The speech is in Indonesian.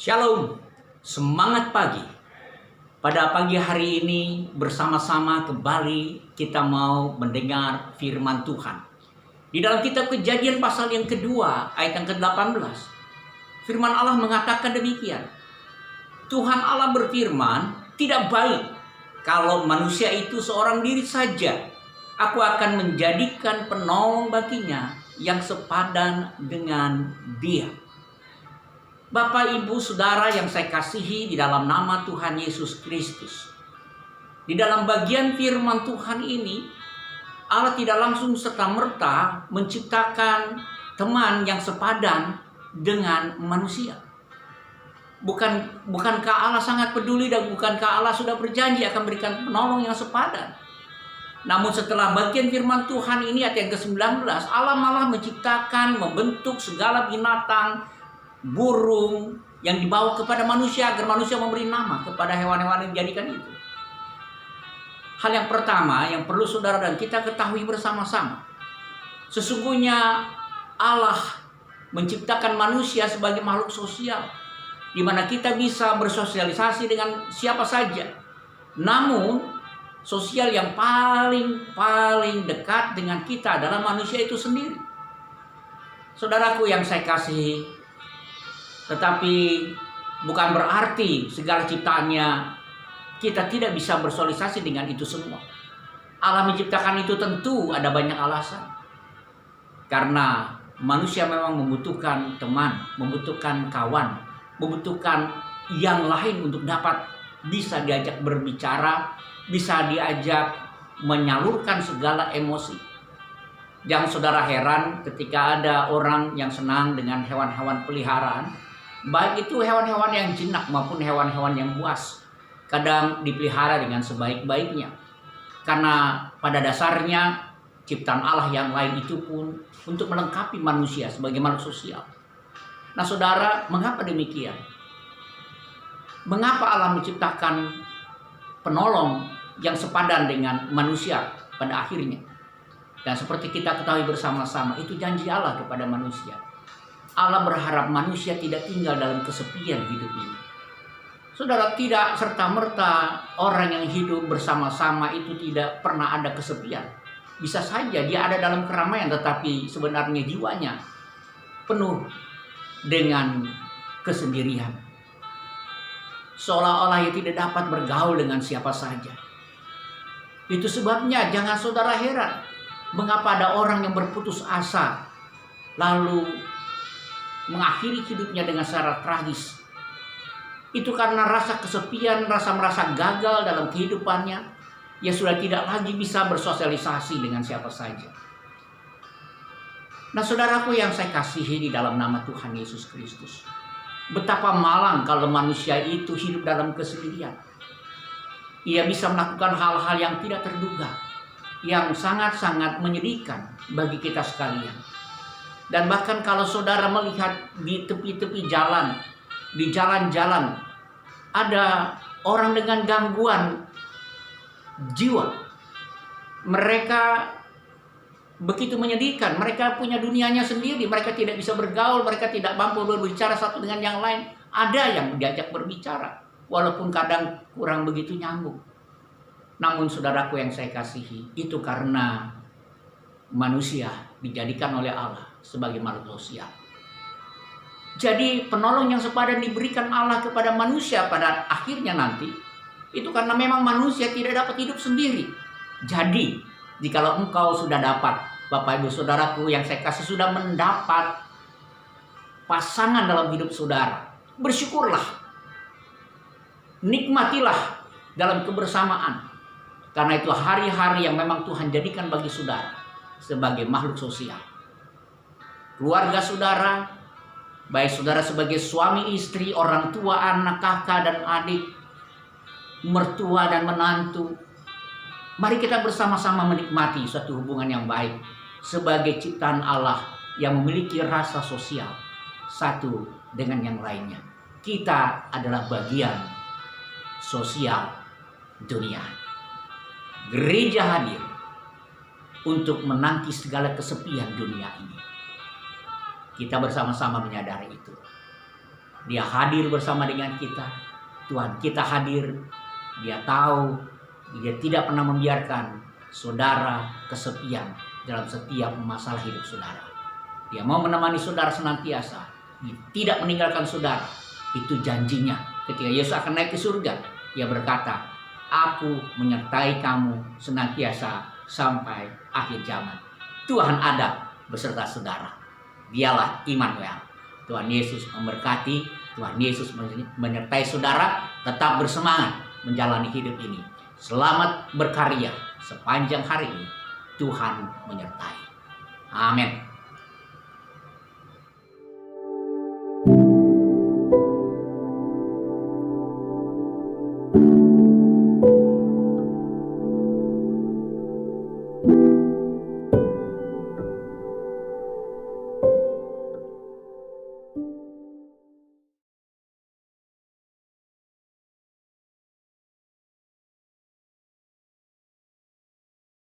Shalom, semangat pagi. Pada pagi hari ini bersama-sama kembali kita mau mendengar firman Tuhan. Di dalam kitab Kejadian pasal yang kedua ayat yang ke-18. Firman Allah mengatakan demikian. Tuhan Allah berfirman, tidak baik kalau manusia itu seorang diri saja. Aku akan menjadikan penolong baginya yang sepadan dengan dia. Bapak, Ibu, Saudara yang saya kasihi di dalam nama Tuhan Yesus Kristus. Di dalam bagian firman Tuhan ini, Allah tidak langsung serta-merta menciptakan teman yang sepadan dengan manusia. Bukankah Allah sangat peduli dan bukankah Allah sudah berjanji akan berikan penolong yang sepadan? Namun setelah bagian firman Tuhan ini ayat yang ke-19, Allah malah menciptakan, membentuk segala binatang, burung yang dibawa kepada manusia agar manusia memberi nama kepada hewan-hewan yang dijadikan itu. Hal yang pertama yang perlu saudara dan kita ketahui bersama-sama, sesungguhnya Allah menciptakan manusia sebagai makhluk sosial, di mana kita bisa bersosialisasi dengan siapa saja. Namun sosial yang paling dekat dengan kita adalah manusia itu sendiri. Saudaraku yang saya kasihi, tetapi bukan berarti segala ciptaannya kita tidak bisa bersosialisasi dengan itu semua. Allah menciptakan itu tentu ada banyak alasan. Karena manusia memang membutuhkan teman, membutuhkan kawan, membutuhkan yang lain untuk dapat bisa diajak berbicara, bisa diajak menyalurkan segala emosi. Jangan saudara heran ketika ada orang yang senang dengan hewan-hewan peliharaan, baik itu hewan-hewan yang jinak maupun hewan-hewan yang buas, kadang dipelihara dengan sebaik-baiknya. Karena pada dasarnya ciptaan Allah yang lain itu pun untuk melengkapi manusia sebagai makhluk sosial. Nah saudara, mengapa demikian? Mengapa Allah menciptakan penolong yang sepadan dengan manusia pada akhirnya? Dan seperti kita ketahui bersama-sama, itu janji Allah kepada manusia. Allah berharap manusia tidak tinggal dalam kesepian hidup ini. Saudara, tidak serta-merta orang yang hidup bersama-sama itu tidak pernah ada kesepian. Bisa saja dia ada dalam keramaian, tetapi sebenarnya jiwanya penuh dengan kesendirian. Seolah-olah ia tidak dapat bergaul dengan siapa saja. Itu sebabnya jangan saudara heran mengapa ada orang yang berputus asa lalu mengakhiri hidupnya dengan secara tragis. Itu karena rasa kesepian, rasa merasa gagal dalam kehidupannya. Ia sudah tidak lagi bisa bersosialisasi dengan siapa saja. Nah saudaraku yang saya kasihi di dalam nama Tuhan Yesus Kristus, betapa malang kalau manusia itu hidup dalam kesendirian. Ia bisa melakukan hal-hal yang tidak terduga, yang sangat-sangat menyedihkan bagi kita sekalian. Dan bahkan kalau saudara melihat di tepi-tepi jalan, di jalan-jalan, ada orang dengan gangguan jiwa. Mereka begitu menyedihkan, mereka punya dunianya sendiri, mereka tidak bisa bergaul, mereka tidak mampu berbicara satu dengan yang lain. Ada yang diajak berbicara, walaupun kadang kurang begitu nyambung. Namun saudaraku yang saya kasihi, itu karena manusia dijadikan oleh Allah sebagai makhluk sosial. Jadi penolong yang sepadan diberikan Allah kepada manusia pada akhirnya nanti, itu karena memang manusia tidak dapat hidup sendiri. Jadi jikalau engkau sudah dapat, Bapak Ibu Saudaraku yang saya kasih, sudah mendapat pasangan dalam hidup saudara, bersyukurlah, nikmatilah dalam kebersamaan. Karena itu hari-hari yang memang Tuhan jadikan bagi saudara sebagai makhluk sosial. Keluarga saudara, baik saudara sebagai suami istri, orang tua, anak, kakak dan adik, mertua dan menantu, mari kita bersama-sama menikmati suatu hubungan yang baik sebagai ciptaan Allah yang memiliki rasa sosial satu dengan yang lainnya. Kita adalah bagian sosial dunia. Gereja hadir untuk menangkis segala kesepian dunia ini. Kita bersama-sama menyadari itu. Dia hadir bersama dengan kita. Tuhan kita hadir. Dia tahu, dia tidak pernah membiarkan saudara kesepian dalam setiap masalah hidup saudara. Dia mau menemani saudara senantiasa. Dia tidak meninggalkan saudara. Itu janjinya. Ketika Yesus akan naik ke surga, dia berkata, aku menyertai kamu senantiasa sampai akhir zaman. Tuhan ada beserta saudara. Dialah Immanuel. Tuhan Yesus memberkati, Tuhan Yesus menyertai saudara. Tetap bersemangat menjalani hidup ini. Selamat berkarya sepanjang hari ini. Tuhan menyertai. Amin.